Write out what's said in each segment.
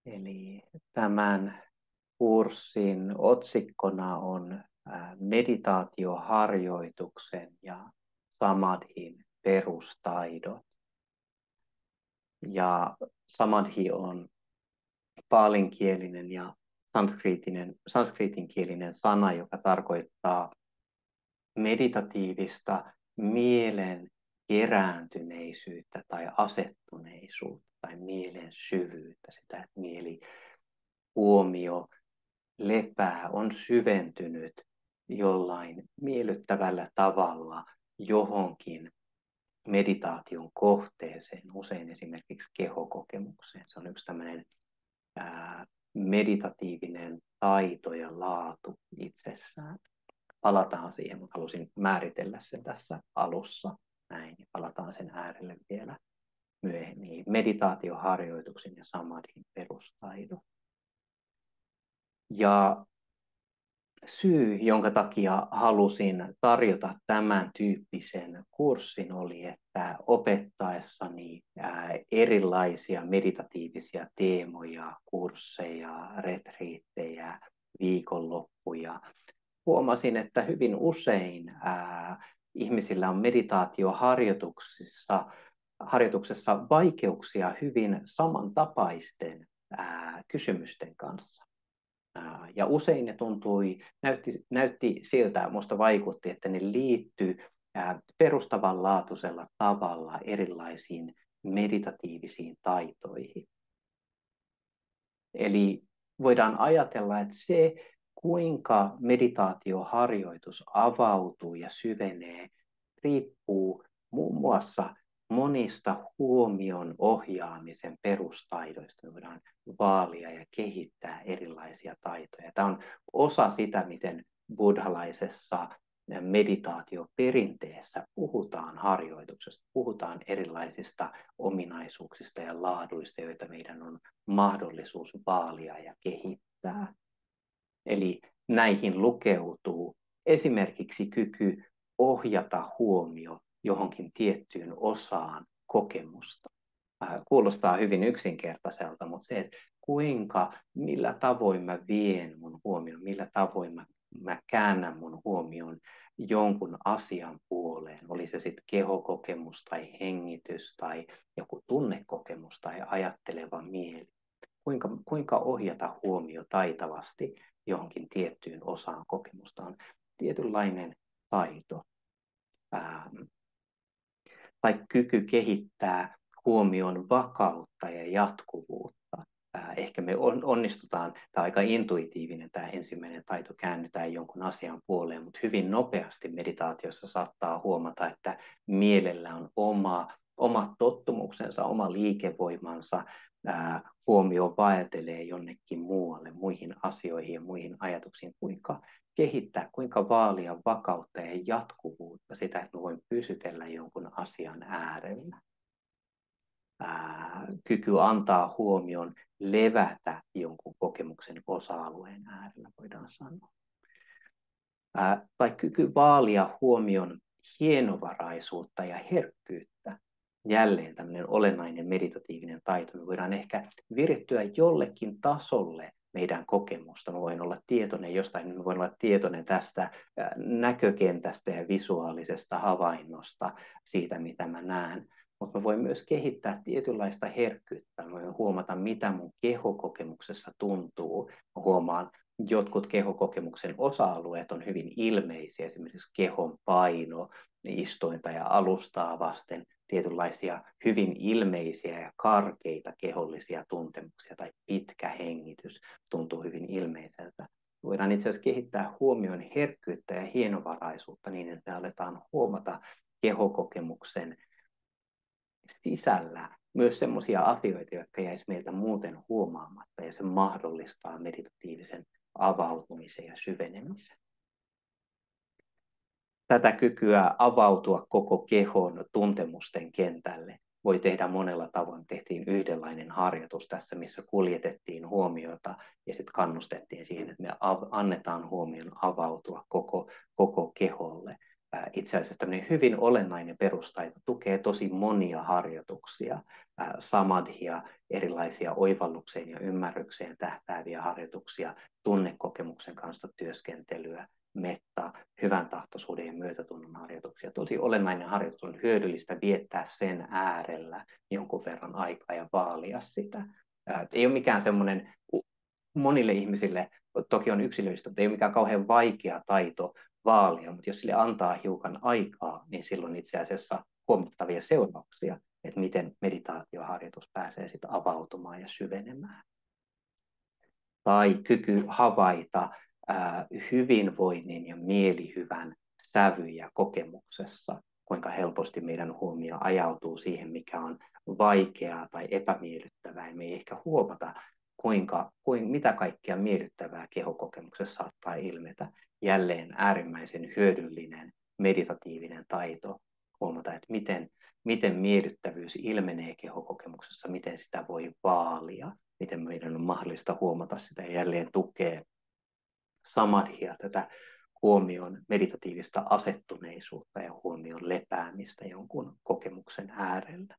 Eli tämän kurssin otsikkona on meditaatioharjoituksen ja samadhin perustaidot. Ja samadhi on paalinkielinen ja sanskritinkielinen sana, joka tarkoittaa meditatiivista mielen kerääntyneisyyttä tai asettuneisuutta tai mielen syvyyttä, sitä, että huomio lepää, on syventynyt jollain miellyttävällä tavalla johonkin meditaation kohteeseen, usein esimerkiksi kehokokemukseen. Se on yksi tämmöinen meditatiivinen taito ja laatu itsessään. Palataan siihen, mutta halusin määritellä sen tässä alussa näin, ja palataan sen äärelle vielä myöhemmin. Meditaatioharjoituksen ja samadhin perustaidot. Ja syy, jonka takia halusin tarjota tämän tyyppisen kurssin, oli, että opettaessani erilaisia meditatiivisia teemoja, kursseja, retriittejä, viikonloppuja, huomasin, että hyvin usein ihmisillä on meditaatioharjoituksessa vaikeuksia hyvin samantapaisten kysymysten kanssa. Ja usein ne näytti siltä, minusta vaikutti, että ne liittyy perustavanlaatuisella tavalla erilaisiin meditatiivisiin taitoihin. Eli voidaan ajatella, että se, kuinka meditaatioharjoitus avautuu ja syvenee, riippuu muun muassa monista huomion ohjaamisen perustaidoista. Me voidaan vaalia ja kehittää erilaisia taitoja. Tämä on osa sitä, miten buddhalaisessa meditaatioperinteessä puhutaan harjoituksesta, puhutaan erilaisista ominaisuuksista ja laaduista, joita meidän on mahdollisuus vaalia ja kehittää. Eli näihin lukeutuu esimerkiksi kyky ohjata huomio johonkin tiettyyn osaan kokemusta. Kuulostaa hyvin yksinkertaiselta, mutta se, että millä tavoin mä vien mun huomion, millä tavoin mä käännän mun huomion jonkun asian puoleen, oli se sitten kehokokemus tai hengitys tai joku tunnekokemus tai ajatteleva mieli. Kuinka ohjata huomio taitavasti johonkin tiettyyn osaan kokemusta on tietynlainen taito. Tai kyky kehittää huomion vakautta ja jatkuvuutta. Ehkä me onnistutaan, tämä aika intuitiivinen tämä ensimmäinen taito, käännytään jonkun asian puoleen, mutta hyvin nopeasti meditaatiossa saattaa huomata, että mielellä on oma tottumuksensa, oma liikevoimansa, huomio vaeltelee jonnekin muualle, muihin asioihin ja muihin ajatuksiin, kuinka kehittää, kuinka vaalia vakautta ja jatkuvuutta, sitä, että voin pysytellä jonkun asian äärellä. Kyky antaa huomion levätä jonkun kokemuksen osa-alueen äärellä, voidaan sanoa. Tai kyky vaalia huomion hienovaraisuutta ja herkkyyttä. Jälleen tämmöinen olennainen meditatiivinen taito. Me voidaan ehkä virittyä jollekin tasolle meidän kokemusta. Mä voin olla tietoinen jostain, mä voin olla tietoinen tästä näkökentästä ja visuaalisesta havainnosta, siitä mitä mä näen. Mutta mä voin myös kehittää tietynlaista herkkyyttä. Mä voin huomata, mitä mun kehokokemuksessa tuntuu. Mä huomaan, jotkut kehokokemuksen osa-alueet on hyvin ilmeisiä, esimerkiksi kehon paino, istuinta ja alustaa vasten, tietynlaisia hyvin ilmeisiä ja karkeita kehollisia tuntemuksia tai pitkä hengitys tuntuu hyvin ilmeiseltä. Voidaan itse asiassa kehittää huomion herkkyyttä ja hienovaraisuutta niin, että me aletaan huomata kehokokemuksen sisällä myös sellaisia asioita, jotka jäisi meiltä muuten huomaamatta, ja se mahdollistaa meditatiivisen avautumisen ja syvenemisen. Tätä kykyä avautua koko kehon tuntemusten kentälle voi tehdä monella tavoin. Tehtiin yhdenlainen harjoitus tässä, missä kuljetettiin huomiota ja sitten kannustettiin siihen, että me annetaan huomion avautua koko keholle. itse asiassa tämmöinen hyvin olennainen perustaito tukee tosi monia harjoituksia, samadhia, erilaisia oivallukseen ja ymmärrykseen tähtääviä harjoituksia, tunnekokemuksen kanssa työskentelyä, metta, hyvän tahtoisuuden ja myötätunnon harjoituksia. Tosi olennainen harjoitus, on hyödyllistä viettää sen äärellä jonkun verran aikaa ja vaalia sitä. Ei ole mikään semmoinen, monille ihmisille, toki on yksilöistä, mutta ei ole mikään kauhean vaikea taito vaalia, mutta jos sille antaa hiukan aikaa, niin silloin itse asiassa huomattavia seurauksia, että miten meditaatioharjoitus pääsee sitten avautumaan ja syvenemään. Tai kyky havaita hyvinvoinnin ja mielihyvän sävyjä kokemuksessa, kuinka helposti meidän huomio ajautuu siihen, mikä on vaikeaa tai epämiellyttävää, ja me ei ehkä huomata, mitä kaikkea miellyttävää kehokokemuksessa saattaa ilmetä. Jälleen äärimmäisen hyödyllinen meditatiivinen taito huomata, että miten miellyttävyys ilmenee kehokokemuksessa, miten sitä voi vaalia, miten meidän on mahdollista huomata sitä, ja jälleen tukee samadhia, tätä huomion meditatiivista asettuneisuutta ja huomion lepäämistä jonkun kokemuksen äärellä.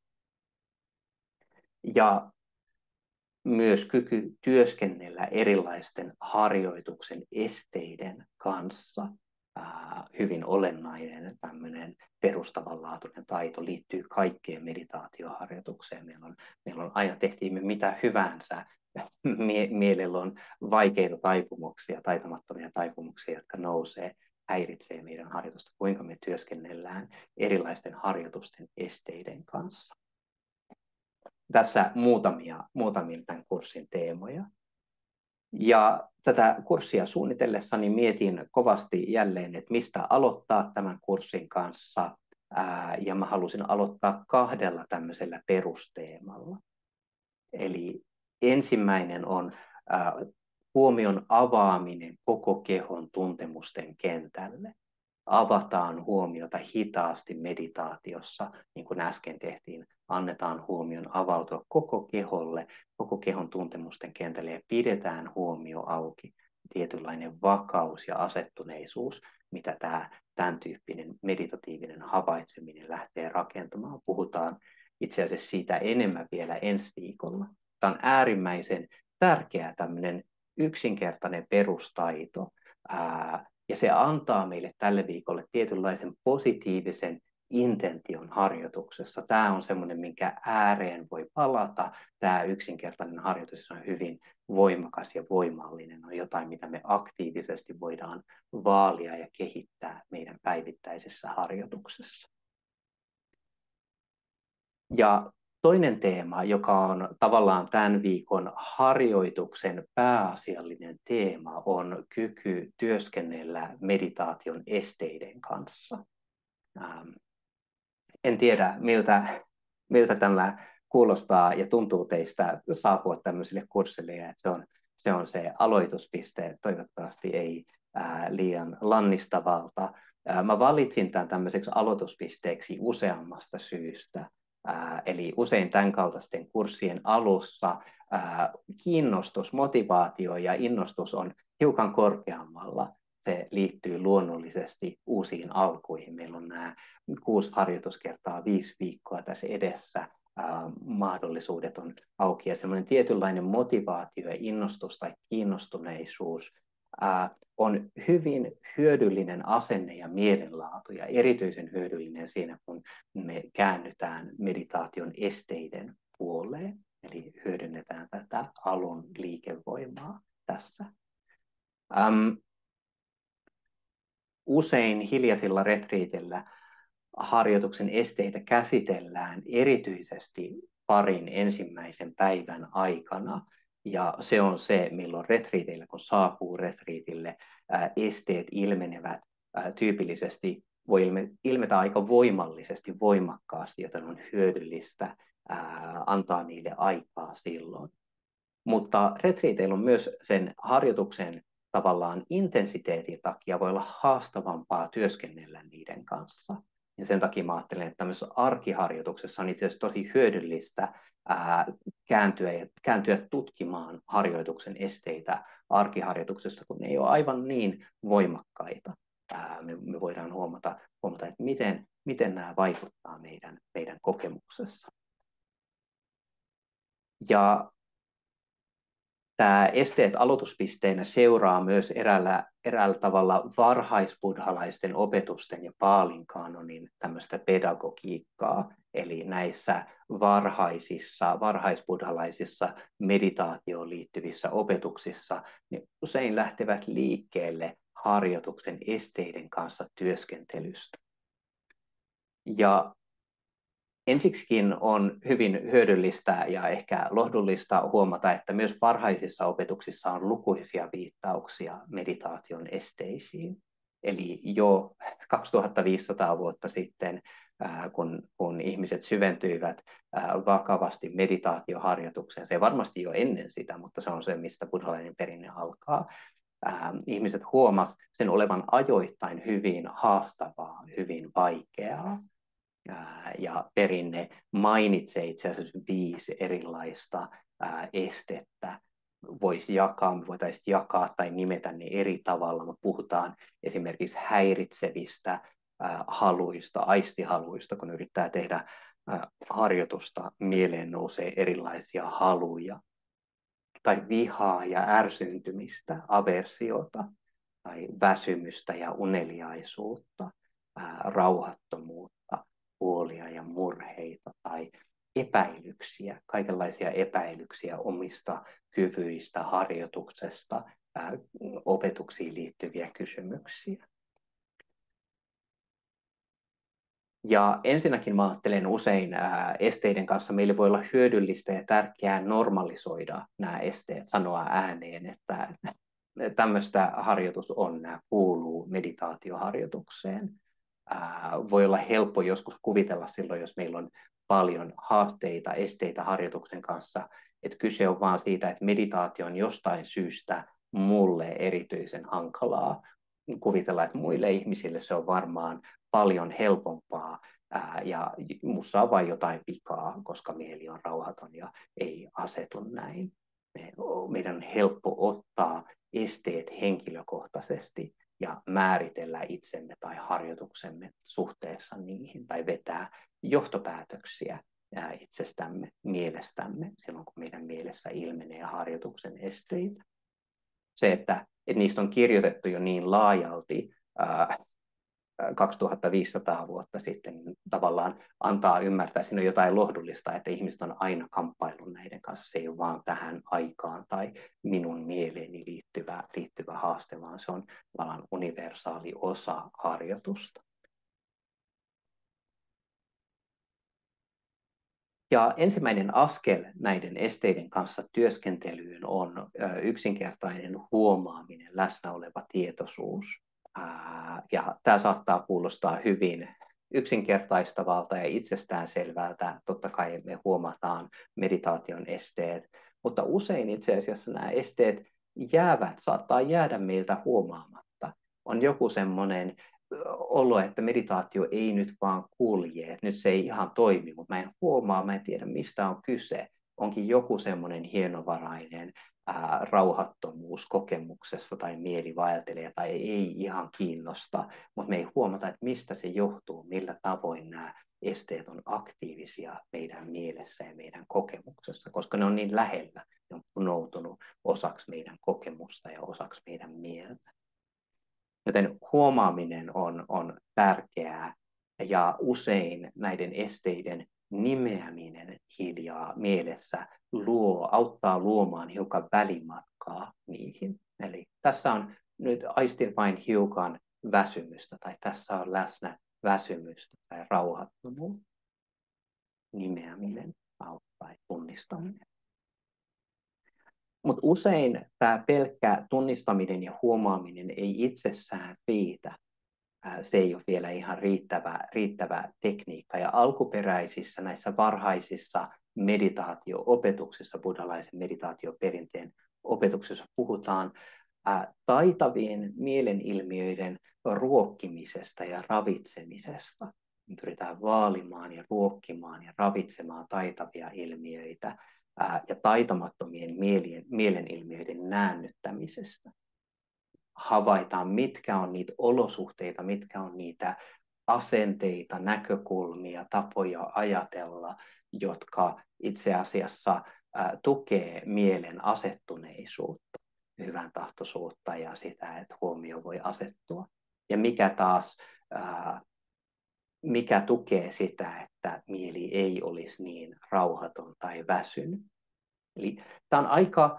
Ja myös kyky työskennellä erilaisten harjoituksen esteiden kanssa. Hyvin olennainen tämmöinen perustavanlaatuinen taito liittyy kaikkeen meditaatioharjoitukseen. Meillä on aina, tehtiin me mitä hyvänsä, mielellä on vaikeita taipumuksia, taitamattomia taipumuksia, jotka nousee, häiritsee meidän harjoitusta, kuinka me työskennellään erilaisten harjoitusten esteiden kanssa. Tässä muutamia tämän kurssin teemoja. Ja tätä kurssia suunnitellessani mietin kovasti jälleen, että mistä aloittaa tämän kurssin kanssa. Ja mä halusin aloittaa 2 tämmöisellä perusteemalla. Eli ensimmäinen on huomion avaaminen koko kehon tuntemusten kentälle. Avataan huomiota hitaasti meditaatiossa, niin kuin äsken tehtiin. Annetaan huomion avautua koko keholle, koko kehon tuntemusten kentälle, ja pidetään huomio auki. Tietynlainen vakaus ja asettuneisuus, mitä tämän tyyppinen meditatiivinen havaitseminen lähtee rakentamaan. Puhutaan itse asiassa siitä enemmän vielä ensi viikolla. Tämä on äärimmäisen tärkeä tämmöinen yksinkertainen perustaito, ja se antaa meille tälle viikolle tietynlaisen positiivisen intention harjoituksessa. Tämä on semmoinen, minkä ääreen voi palata. Tämä yksinkertainen harjoitus on hyvin voimakas ja voimallinen. On jotain, mitä me aktiivisesti voidaan vaalia ja kehittää meidän päivittäisessä harjoituksessa. Ja toinen teema, joka on tavallaan tämän viikon harjoituksen pääasiallinen teema, on kyky työskennellä meditaation esteiden kanssa. En tiedä, miltä tämä kuulostaa ja tuntuu teistä saapua tämmöisille kursseille, ja se on se aloituspiste, toivottavasti ei liian lannistavalta. Mä valitsin tämän tämmöiseksi aloituspisteeksi useammasta syystä. Eli usein tämän kaltaisten kurssien alussa kiinnostus, motivaatio ja innostus on hiukan korkeammalla. Se liittyy luonnollisesti uusiin alkuihin. Meillä on nämä 6 harjoituskertaa 5 viikkoa tässä edessä. Mahdollisuudet on auki, ja semmoinen tietynlainen motivaatio ja innostus tai kiinnostuneisuus on hyvin hyödyllinen asenne ja mielenlaatu, ja erityisen hyödyllinen siinä, kun me käännytään meditaation esteiden puoleen, eli hyödynnetään tätä alun liikevoimaa tässä. Usein hiljaisilla retriitillä harjoituksen esteitä käsitellään erityisesti parin ensimmäisen päivän aikana, ja se on se, milloin retriiteillä, kun saapuu retriitille, esteet ilmenevät tyypillisesti, voi ilmetä aika voimallisesti, voimakkaasti, joten on hyödyllistä antaa niille aikaa silloin. Mutta retriiteillä on myös sen harjoituksen tavallaan intensiteetin takia voi olla haastavampaa työskennellä niiden kanssa. Ja sen takia mä ajattelen, että tämmöisessä arkiharjoituksessa on itse asiassa tosi hyödyllistä kääntyä tutkimaan harjoituksen esteitä arkiharjoituksesta, kun ne ei ole aivan niin voimakkaita. me voidaan huomata, että miten nämä vaikuttaa meidän kokemuksessa. Ja tämä esteet aloituspisteenä seuraa myös eräällä tavalla varhaisbuddhalaisten opetusten ja Paalin kanonin tämmöistä pedagogiikkaa. Eli näissä varhaisbuddhalaisissa meditaatioon liittyvissä opetuksissa ne usein lähtevät liikkeelle harjoituksen esteiden kanssa työskentelystä. Ja ensiksikin on hyvin hyödyllistä ja ehkä lohdullista huomata, että myös varhaisissa opetuksissa on lukuisia viittauksia meditaation esteisiin. Eli jo 2500 vuotta sitten, kun ihmiset syventyivät vakavasti meditaatioharjoitukseen, se varmasti jo ennen sitä, mutta se on se, mistä buddhalainen perinne alkaa, ihmiset huomasivat sen olevan ajoittain hyvin haastavaa, hyvin vaikeaa. Ja perinne mainitsee itse asiassa 5 erilaista estettä. Me voitaisiin jakaa tai nimetä ne eri tavalla, mutta puhutaan esimerkiksi häiritsevistä haluista, aistihaluista, kun yrittää tehdä harjoitusta, mieleen nousee erilaisia haluja, tai vihaa ja ärsyntymistä, aversiota, tai väsymystä ja uneliaisuutta, rauhattomuutta, huolia ja murheita tai epäilyksiä, kaikenlaisia epäilyksiä omista kyvyistä, harjoituksesta, opetuksiin liittyviä kysymyksiä. Ja ensinnäkin mä ajattelen usein esteiden kanssa meille voi olla hyödyllistä ja tärkeää normalisoida nämä esteet, sanoa ääneen, että tämmöistä harjoitus on, nämä kuuluu meditaatioharjoitukseen. Voi olla helppo joskus kuvitella silloin, jos meillä on paljon haasteita, esteitä harjoituksen kanssa, että kyse on vaan siitä, että meditaatio on jostain syystä mulle erityisen hankalaa. Kuvitella, että muille ihmisille se on varmaan paljon helpompaa ja musta on vain jotain vikaa, koska mieli on rauhaton ja ei asetu näin. Meidän on helppo ottaa esteet henkilökohtaisesti ja määritellä itsemme tai harjoituksemme suhteessa niihin tai vetää johtopäätöksiä itsestämme, mielestämme silloin, kun meidän mielessä ilmenee harjoituksen esteitä. Se, että niistä on kirjoitettu jo niin laajalti 2500 vuotta sitten, tavallaan antaa ymmärtää, siinä on jotain lohdullista, että ihmiset on aina kamppaillut näiden kanssa. Se ei ole vaan tähän aikaan tai minun mieleeni liittyvä haaste, vaan se on tavallaan universaali osa harjoitusta. Ja ensimmäinen askel näiden esteiden kanssa työskentelyyn on yksinkertainen huomaaminen, läsnä oleva tietoisuus. Ja tämä saattaa kuulostaa hyvin yksinkertaistavalta ja itsestäänselvältä. Totta kai me huomataan meditaation esteet, mutta usein itse asiassa nämä esteet saattaa jäädä meiltä huomaamatta. On joku semmoinen olo, että meditaatio ei nyt vaan kulje, että nyt se ei ihan toimi, mutta mä en tiedä mistä on kyse. Onkin joku semmoinen hienovarainen rauhattomuus kokemuksessa tai mieli vaeltelee tai ei ihan kiinnosta, mutta me ei huomata, että mistä se johtuu, millä tavoin nämä esteet on aktiivisia meidän mielessä ja meidän kokemuksessa, koska ne on niin lähellä, ne on punoutunut osaksi meidän kokemusta ja osaksi meidän mieltä. Joten huomaaminen on tärkeää ja usein näiden esteiden nimeäminen hiljaa mielessä auttaa luomaan hiukan välimatkaa niihin. Eli tässä on nyt aistin vain hiukan väsymystä tai tässä on läsnä väsymystä tai rauhattomuutta. Nimeäminen auttaa tunnistaminen. Mutta usein tämä pelkkä tunnistaminen ja huomaaminen ei itsessään riitä. Se ei ole vielä ihan riittävä tekniikka. Ja alkuperäisissä näissä varhaisissa meditaatio-opetuksissa, buddhalaisen meditaatioperinteen opetuksessa puhutaan taitavien mielenilmiöiden ruokkimisesta ja ravitsemisesta. Pyritään vaalimaan ja ruokkimaan ja ravitsemaan taitavia ilmiöitä ja taitamattomien mielenilmiöiden näännyttämisestä. havaitaan, mitkä on niitä olosuhteita, mitkä on niitä asenteita, näkökulmia, tapoja ajatella, jotka itse asiassa tukee mielen asettuneisuutta, hyvän tahtoisuutta ja sitä, että huomio voi asettua. Ja mikä taas mikä tukee sitä, että mieli ei olisi niin rauhaton tai väsynyt. Eli tämä on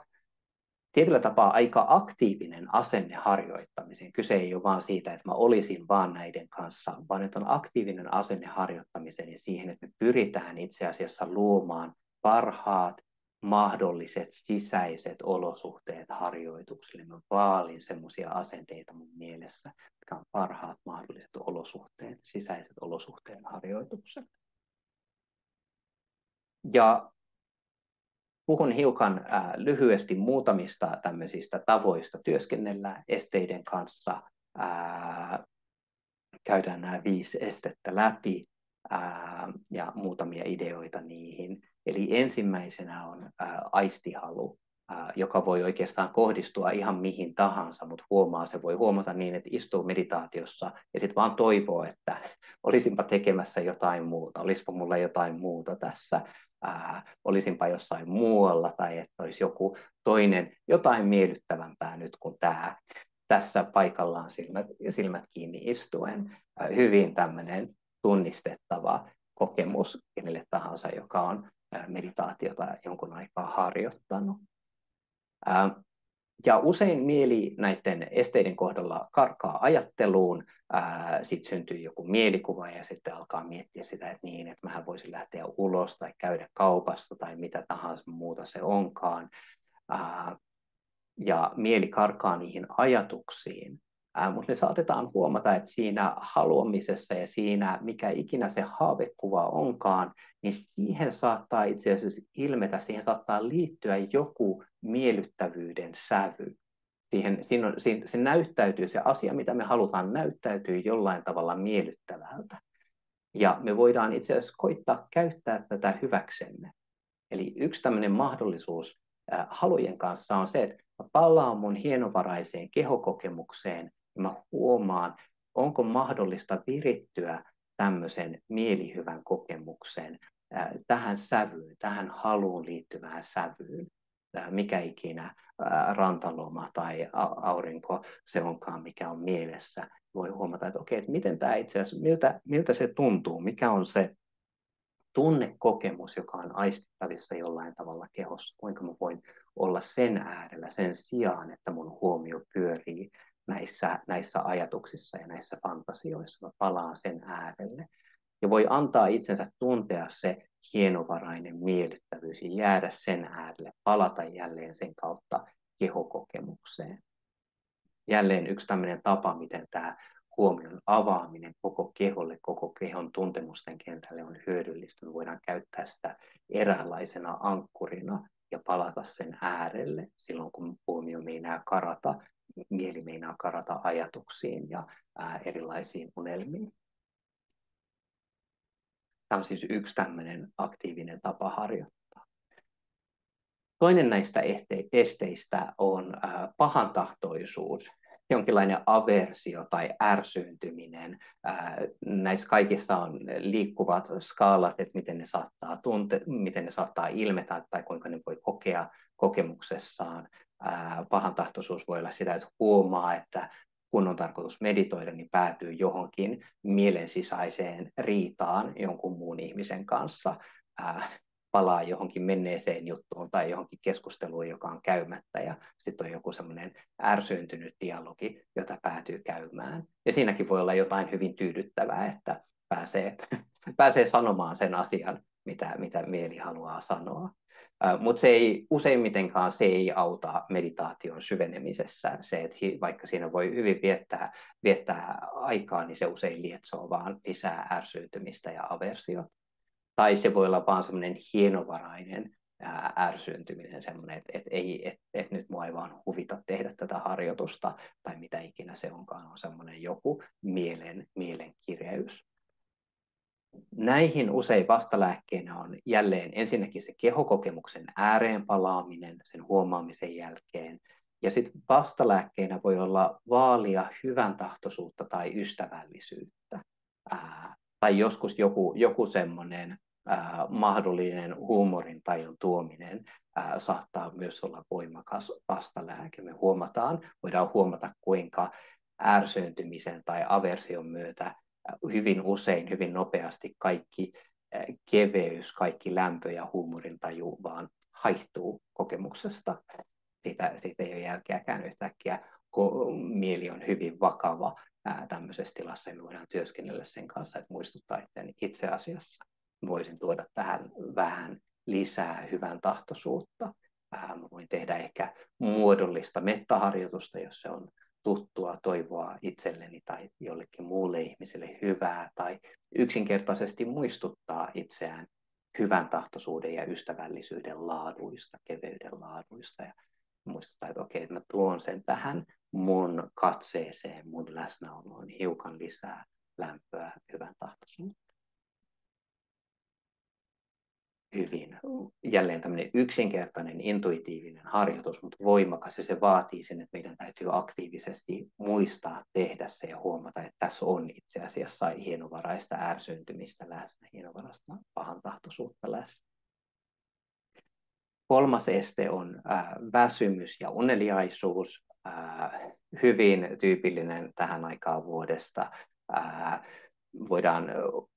tietyllä tapaa aika aktiivinen asenne harjoittamiseen. Kyse ei ole vain siitä, että mä olisin vaan näiden kanssa, vaan että on aktiivinen asenne harjoittamiseen ja siihen, että me pyritään itse asiassa luomaan parhaat mahdolliset sisäiset olosuhteet harjoituksille. Mä vaalin semmoisia asenteita mun mielessä, jotka on parhaat mahdolliset olosuhteet, sisäiset olosuhteet harjoitukselle. Ja puhun hiukan lyhyesti muutamista tämmöisistä tavoista työskennellä esteiden kanssa. Käydään nämä 5 estettä läpi ja muutamia ideoita niihin. Eli ensimmäisenä on aistihalu, joka voi oikeastaan kohdistua ihan mihin tahansa, mutta se voi huomata niin, että istuu meditaatiossa ja sitten vaan toivoo, että olisinpa tekemässä jotain muuta, olisipa mulla jotain muuta tässä, olisinpa jossain muualla tai että olisi joku toinen, jotain miellyttävämpää nyt kuin tämä. Tässä paikallaan silmät kiinni istuen. Hyvin tämmöinen tunnistettava kokemus kenelle tahansa, joka on meditaatiota jonkun aikaa harjoittanut. Ja usein mieli näiden esteiden kohdalla karkaa ajatteluun, sitten syntyy joku mielikuva ja sitten alkaa miettiä sitä, että niin, että mähän voisin lähteä ulos tai käydä kaupassa tai mitä tahansa muuta se onkaan. Ja mieli karkaa niihin ajatuksiin, mutta me saatetaan huomata, että siinä haluamisessa ja siinä, mikä ikinä se haavekuva onkaan, niin siihen saattaa itse asiassa ilmetä, siihen saattaa liittyä joku miellyttävyyden sävy. Se näyttäytyy, se asia, mitä me halutaan, näyttäytyy jollain tavalla miellyttävältä. Ja me voidaan itse asiassa koittaa käyttää tätä hyväksemme. Eli yksi tämmöinen mahdollisuus halujen kanssa on se, että mä palaan mun hienovaraiseen kehokokemukseen ja mä huomaan, onko mahdollista virittyä tämmöisen mielihyvän kokemukseen, tähän sävyyn, tähän haluun liittyvään sävyyn, mikä ikinä rantaloma tai aurinko se onkaan, mikä on mielessä. Voi huomata, että okei, että miten tämä itse asiassa, miltä se tuntuu, mikä on se tunnekokemus, joka on aistittavissa jollain tavalla kehossa, kuinka mä voin olla sen äärellä sen sijaan, että mun huomio pyörii näissä ajatuksissa ja näissä fantasioissa. Mä palaan sen äärelle. Ja voi antaa itsensä tuntea se hienovarainen miellyttävyys ja jäädä sen äärelle, palata jälleen sen kautta kehokokemukseen. Jälleen yksi tämmöinen tapa, miten tämä huomion avaaminen koko keholle, koko kehon tuntemusten kentälle on hyödyllistä. Me voidaan käyttää sitä eräänlaisena ankkurina ja palata sen äärelle silloin, kun huomio meinaa karata, mieli meinaa karata ajatuksiin ja erilaisiin unelmiin. Tämä on siis yksi tämmöinen aktiivinen tapa harjoittaa. Toinen näistä esteistä on pahantahtoisuus, jonkinlainen aversio tai ärsyyntyminen. Näissä kaikissa on liikkuvat skaalat, että miten ne saattaa ilmetä tai kuinka ne voi kokea kokemuksessaan. Pahantahtoisuus voi olla sitä, että huomaa, että kun on tarkoitus meditoida, niin päätyy johonkin mielen sisäiseen riitaan jonkun muun ihmisen kanssa, palaa johonkin menneeseen juttuun tai johonkin keskusteluun, joka on käymättä, ja sitten on joku semmoinen ärsyyntynyt dialogi, jota päätyy käymään. Ja siinäkin voi olla jotain hyvin tyydyttävää, että pääsee sanomaan sen asian, mitä mieli haluaa sanoa. Mutta useimmitenkaan se ei auta meditaation syvenemisessä. Se, että vaikka siinä voi hyvin viettää aikaa, niin se usein lietsoo vaan lisää ärsyytymistä ja aversiota. Tai se voi olla vaan semmoinen hienovarainen ärsyyntyminen, semmoinen, että nyt mua ei vaan huvita tehdä tätä harjoitusta, tai mitä ikinä se onkaan, on semmoinen joku mielen kireys. Näihin usein vastalääkkeenä on jälleen ensinnäkin se kehokokemuksen ääreen palaaminen sen huomaamisen jälkeen, Ja sitten vastalääkkeinä voi olla vaalia hyvän tahtoisuutta tai ystävällisyyttä. Tai joskus joku semmoinen mahdollinen huumorintajun tuominen saattaa myös olla voimakas vastalääke. Voidaan huomata, kuinka ärsyyntymisen tai aversion myötä hyvin usein, hyvin nopeasti kaikki keveys, kaikki lämpö ja huumorintaju vaan haihtuu kokemuksesta. Siitä ei ole jälkeäkään yhtäkkiä, kun mieli on hyvin vakava tämmöisessä tilassa, ja me voidaan työskennellä sen kanssa, että muistuttaa, että itse asiassa voisin tuoda tähän vähän lisää hyvän tahtoisuutta. Mä voin tehdä ehkä muodollista mettaharjoitusta, jos se on tuttua, toivoa itselleni tai jollekin muulle ihmiselle hyvää, tai yksinkertaisesti muistuttaa itseään hyvän tahtoisuuden ja ystävällisyyden laaduista, keveyden laaduista, ja muistuttaa, että okei, että mä tuon sen tähän mun katseeseen, mun läsnäoloon hiukan lisää lämpöä, hyvän tahtoisuutta. Hyvin. Jälleen tämmöinen yksinkertainen, intuitiivinen harjoitus, mutta voimakas, ja se vaatii sen, että meidän täytyy aktiivisesti muistaa tehdä se ja huomata, että tässä on itse asiassa hienovaraista ärsyyntymistä läsnä, hienovaraista pahantahtoisuutta läsnä. Kolmas este on väsymys ja uneliaisuus, hyvin tyypillinen tähän aikaan vuodesta. Voidaan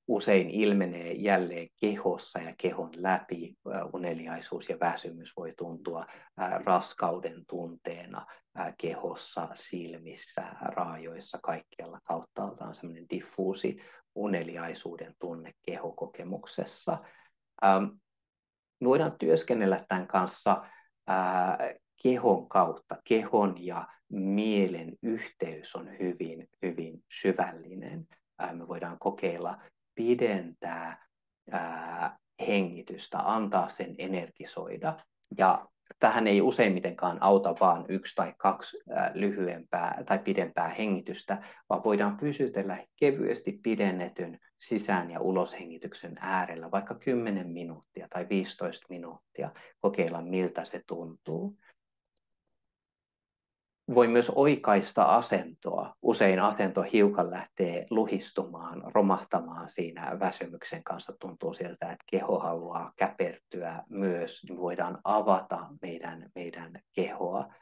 usein ilmenee jälleen kehossa ja kehon läpi. Uneliaisuus ja väsymys voi tuntua raskauden tunteena kehossa, silmissä, raajoissa, kaikkialla kauttaaltaan semmoinen diffuusi uneliaisuuden tunne kehokokemuksessa. Me voidaan työskennellä tämän kanssa kehon kautta. Kehon ja mielen yhteys on hyvin, hyvin syvällinen. Me voidaan kokeilla pidentää hengitystä, antaa sen energisoida. Ja tähän ei useimmitenkaan auta vain 1 tai 2 lyhyempää tai pidempää hengitystä, vaan voidaan pysytellä kevyesti pidennetyn sisään- ja uloshengityksen äärellä vaikka 10 minuuttia tai 15 minuuttia, kokeilla miltä se tuntuu. Voi myös oikaista asentoa. Usein asento hiukan lähtee luhistumaan, romahtamaan siinä väsymyksen kanssa. Tuntuu siltä, että keho haluaa käpertyä myös. Voidaan avata meidän kehoa,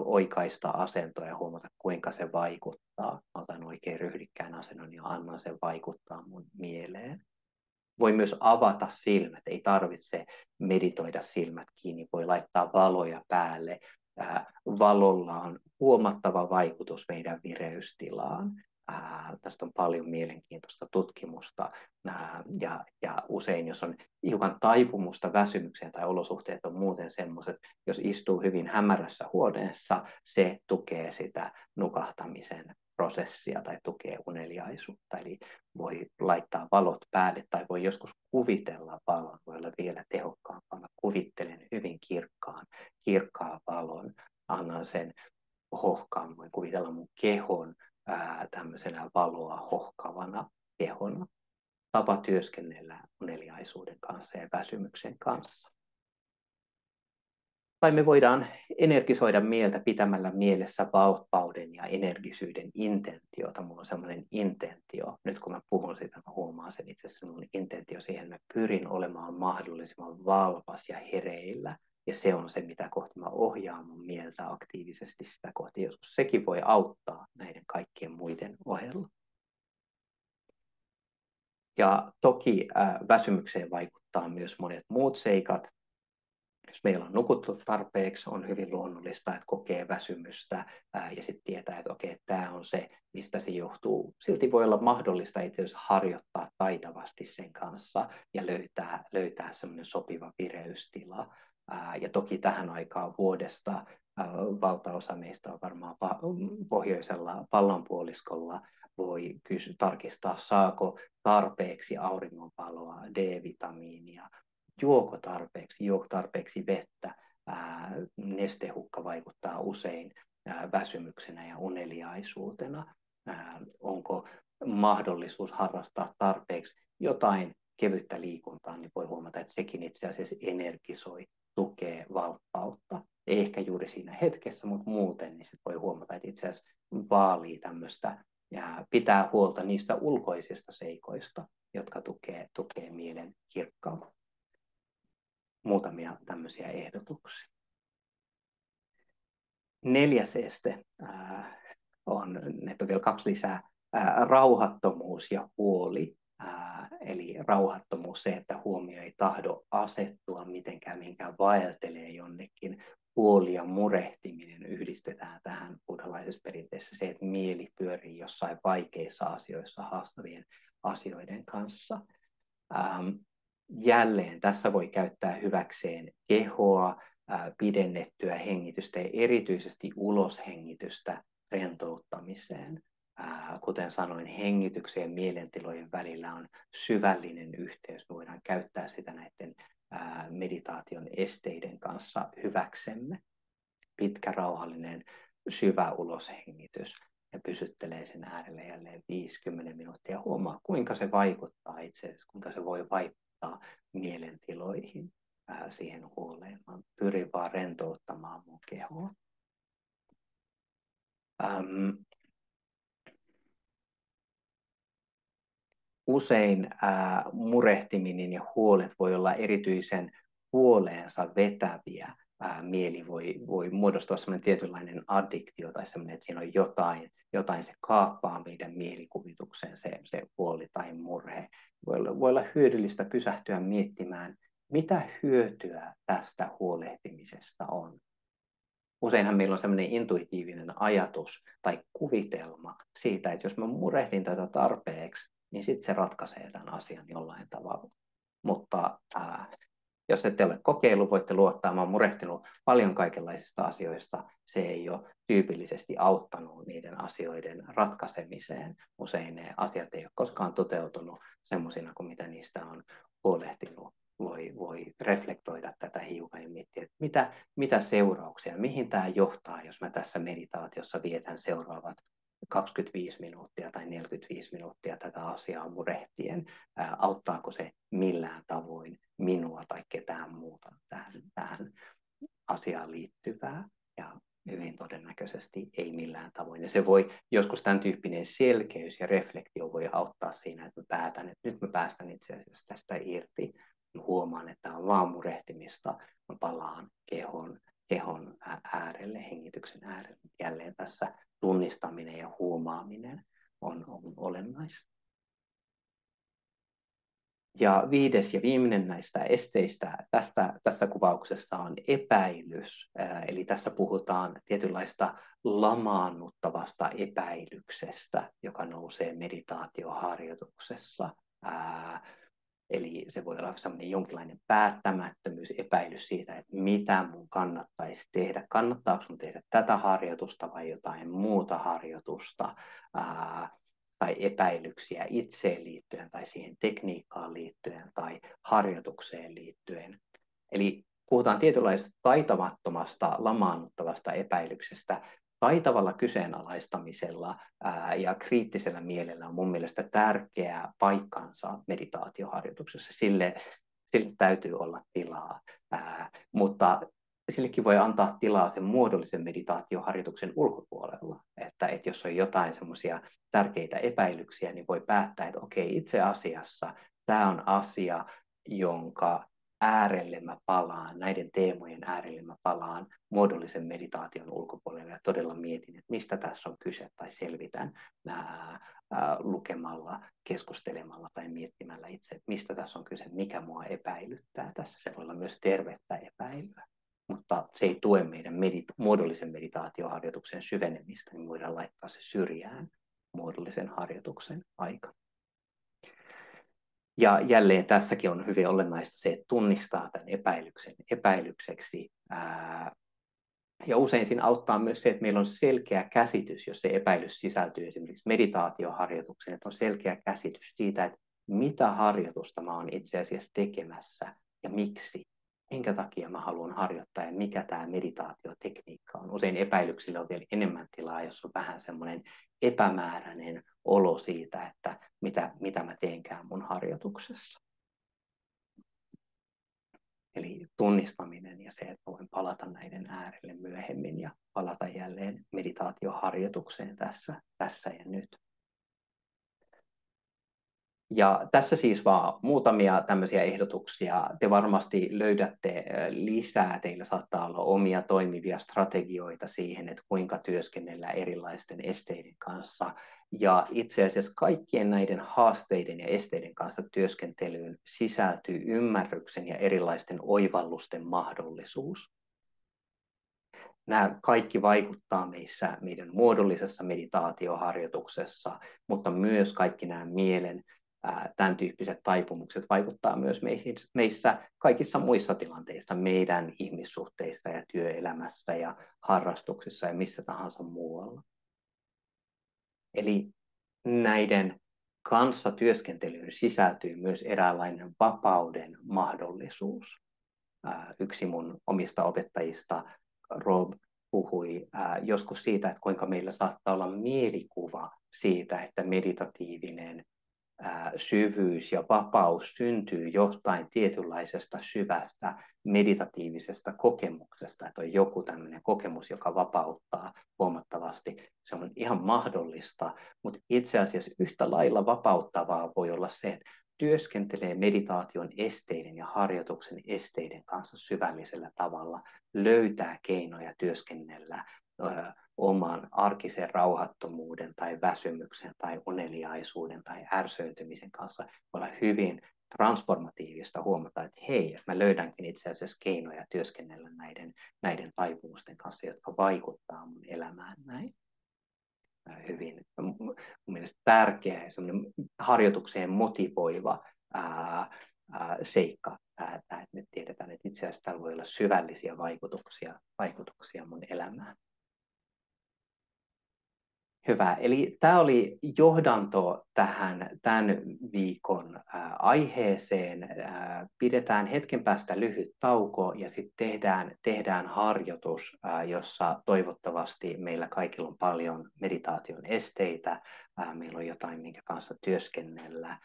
oikaista asentoa ja huomata, kuinka se vaikuttaa. Otan oikein ryhdikkään asennon ja annan sen vaikuttaa mun mieleen. Voi myös avata silmät. Ei tarvitse meditoida silmät kiinni. Voi laittaa valoja päälle. Valolla on huomattava vaikutus meidän vireystilaan. Tästä on paljon mielenkiintoista tutkimusta. Ja usein, jos on hiukan taipumusta väsymykseen tai olosuhteet on muuten semmoiset, jos istuu hyvin hämärässä huoneessa, se tukee sitä nukahtamisen prosessia tai tukee uneliaisuutta. Eli voi laittaa valot päälle tai voi joskus kuvitella valon, voi olla vielä tehokkaampaa. Mä kuvittelen hyvin kirkkaan valon, annan sen hohkaan, voin kuvitella mun kehon tämmöisenä valoa hohkavana kehona. Tapa työskennellä uneliaisuuden kanssa ja väsymyksen kanssa. Tai me voidaan energisoida mieltä pitämällä mielessä valppauden ja energisyyden intentiota. Mulla on semmoinen intentio. Nyt kun mä puhun siitä, mä huomaan sen itse asiassa mun intentio siihen, mä pyrin olemaan mahdollisimman valpas ja hereillä. Ja se on se, mitä kohti mä ohjaan mun mieltä aktiivisesti sitä kohti. Joskus sekin voi auttaa näiden kaikkien muiden ohella. Ja toki väsymykseen vaikuttaa myös monet muut seikat. Jos meillä on nukuttu tarpeeksi, on hyvin luonnollista, että kokee väsymystä ja sitten tietää, että okei, tämä on se, mistä se johtuu. Silti voi olla mahdollista itse asiassa harjoittaa taitavasti sen kanssa ja löytää semmoinen sopiva vireystila. Ja toki tähän aikaan vuodesta valtaosa meistä on varmaan pohjoisella pallonpuoliskolla voi tarkistaa, saako tarpeeksi auringonvaloa, D-vitamiinia, juoko tarpeeksi vettä. Nestehukka vaikuttaa usein väsymyksenä ja uneliaisuutena. Onko mahdollisuus harrastaa tarpeeksi jotain kevyttä liikuntaa, niin voi huomata, että sekin itse asiassa energisoi, tukee valppautta. Ei ehkä juuri juuri siinä hetkessä, mutta muuten niin sit voi huomata, että itse asiassa vaalii tämmöistä ja pitää huolta niistä ulkoisista seikoista, jotka tukee mielen kirkkautta. Muutamia tämmöisiä ehdotuksia. 4. este on, että on vielä 2 lisää, rauhattomuus ja huoli. Eli rauhattomuus, se, että huomio ei tahdo asettua mitenkään, minkään vaeltelee jonnekin. Huoli ja murehtiminen yhdistetään tähän buddhalaisessa perinteessä, se, että mieli pyörii jossain vaikeissa asioissa, haastavien asioiden kanssa. Jälleen tässä voi käyttää hyväkseen kehoa, pidennettyä hengitystä ja erityisesti uloshengitystä rentouttamiseen. Kuten sanoin, hengityksen ja mielentilojen välillä on syvällinen yhteys. Me voidaan käyttää sitä näiden meditaation esteiden kanssa hyväksemme. Pitkä, rauhallinen, syvä uloshengitys ja pysyttelee sen äärelle jälleen 50 minuuttia. Huomaa, kuinka se vaikuttaa itse asiassa, kuinka se voi vaikuttaa mielentiloihin, siihen huoleen. Mä pyrin vaan rentouttamaan mun kehoa. Usein murehtiminen ja huolet voi olla erityisen huoleensa vetäviä. Mieli voi muodostua sellainen tietynlainen addiktio tai sellainen, että siinä on jotain se kaappaa meidän mielikuvitukseen, se huoli tai murhe. Voi olla hyödyllistä pysähtyä miettimään, mitä hyötyä tästä huolehtimisesta on. Useinhan meillä on sellainen intuitiivinen ajatus tai kuvitelma siitä, että jos mä murehdin tätä tarpeeksi, niin sitten se ratkaisee tämän asian jollain tavalla. Mutta jos ette ole kokeillut, voitte luottaa. Mä oon murehtinut paljon kaikenlaisista asioista. Se ei ole tyypillisesti auttanut niiden asioiden ratkaisemiseen. Usein ne asiat ei ole koskaan toteutunut semmoisina kuin mitä niistä on huolehtinut. Voi reflektoida tätä hiukan ja miettiä, että mitä seurauksia, mihin tämä johtaa, jos mä tässä meditaatiossa vietän seuraavat 25 minuuttia tai 45 minuuttia tätä asiaa murehtien. Auttaako se millään tavoin minua tai ketään muuta tähän asiaan liittyvää? Ja hyvin todennäköisesti ei millään tavoin. Ja se voi, joskus tämän tyyppinen selkeys ja reflektio voi auttaa siinä, että mä päätän, että nyt mä päästän itse asiassa tästä irti. Mä huomaan, että on vaan murehtimista. Mä palaan kehon äärelle, hengityksen äärelle. Jälleen tässä tunnistaminen ja huomaaminen on olennaista. Ja 5. ja viimeinen näistä esteistä tästä kuvauksesta on epäilys. Eli tässä puhutaan tietynlaista lamaannuttavasta epäilyksestä, joka nousee meditaatioharjoituksessa. Eli se voi olla sellainen jonkinlainen päättämättömyys, epäilys siitä, että mitä mun kannattaisi tehdä. Kannattaako mun tehdä tätä harjoitusta vai jotain muuta harjoitusta? Tai epäilyksiä itseen liittyen tai siihen tekniikkaan liittyen tai harjoitukseen liittyen. Eli puhutaan tietynlaisesta taitamattomasta, lamaannuttavasta epäilyksestä. Taitavalla kyseenalaistamisella ja kriittisellä mielellä on mun mielestä tärkeä paikkansa meditaatioharjoituksessa. Sille täytyy olla tilaa, mutta sillekin voi antaa tilaa sen muodollisen meditaatioharjoituksen ulkopuolella. Että jos on jotain semmoisia tärkeitä epäilyksiä, niin voi päättää, että okei, itse asiassa tämä on asia, jonka äärelle mä palaan, näiden teemojen äärelle mä palaan muodollisen meditaation ulkopuolelle ja todella mietin, että mistä tässä on kyse tai selvitän lukemalla, keskustelemalla tai miettimällä itse, että mistä tässä on kyse, mikä mua epäilyttää tässä. Se voi olla myös tervettä epäilyä, mutta se ei tue meidän muodollisen meditaatioharjoituksen syvenemistä, niin voidaan laittaa se syrjään muodollisen harjoituksen aikana. Ja jälleen tässäkin on hyvin olennaista se, että tunnistaa tämän epäilyksen epäilykseksi. Ja usein siinä auttaa myös se, että meillä on selkeä käsitys, jos se epäilys sisältyy esimerkiksi meditaatioharjoitukseen, että on selkeä käsitys siitä, että mitä harjoitusta mä olen itse asiassa tekemässä ja miksi. Minkä takia mä haluan harjoittaa ja mikä tämä meditaatiotekniikka on. Usein epäilyksille on vielä enemmän tilaa, jos on vähän semmoinen epämääräinen olo siitä, että mitä mä teenkään mun harjoituksessa. Eli tunnistaminen ja se, että voin palata näiden äärelle myöhemmin ja palata jälleen meditaatioharjoitukseen tässä ja nyt. Ja tässä siis vaan muutamia tämmöisiä ehdotuksia. Te varmasti löydätte lisää. Teillä saattaa olla omia toimivia strategioita siihen, että kuinka työskennellä erilaisten esteiden kanssa. Ja itse asiassa kaikkien näiden haasteiden ja esteiden kanssa työskentelyyn sisältyy ymmärryksen ja erilaisten oivallusten mahdollisuus. Nämä kaikki vaikuttaa meidän muodollisessa meditaatioharjoituksessa, mutta myös kaikki nämä mielen tämän tyyppiset taipumukset vaikuttaa myös meissä kaikissa muissa tilanteissa, meidän ihmissuhteissa ja työelämässä ja harrastuksissa ja missä tahansa muualla. Eli näiden kanssa työskentelyyn sisältyy myös eräänlainen vapauden mahdollisuus. Yksi mun omista opettajista, Rob, puhui joskus siitä, että kuinka meillä saattaa olla mielikuva siitä, että meditatiivinen syvyys ja vapaus syntyy jostain tietynlaisesta syvästä meditatiivisesta kokemuksesta, että on joku tämmöinen kokemus, joka vapauttaa huomattavasti. Se on ihan mahdollista, mutta itse asiassa yhtä lailla vapauttavaa voi olla se, että työskentelee meditaation esteiden ja harjoituksen esteiden kanssa syvällisellä tavalla, löytää keinoja työskennellä oman arkisen rauhattomuuden tai väsymyksen tai uneliaisuuden tai ärsyyntymisen kanssa. Voi olla hyvin transformatiivista huomata, että hei, mä löydänkin itse asiassa keinoja työskennellä näiden taipumusten kanssa, jotka vaikuttaa mun elämään näin. Hyvin mun mielestä tärkeä ja harjoitukseen motivoiva seikka, että me tiedetään, että itse asiassa tällä voi olla syvällisiä vaikutuksia mun elämään. Hyvä. Eli tämä oli johdanto tämän viikon aiheeseen. Pidetään hetken päästä lyhyt tauko ja sitten tehdään harjoitus, jossa toivottavasti meillä kaikilla on paljon meditaation esteitä. Meillä on jotain, minkä kanssa työskennellä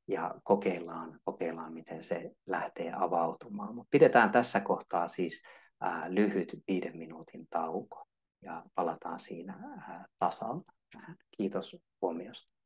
ja kokeillaan, miten se lähtee avautumaan. Mut pidetään tässä kohtaa siis lyhyt 5 minuutin tauko. Ja palataan siinä tasalta. Kiitos huomiosta.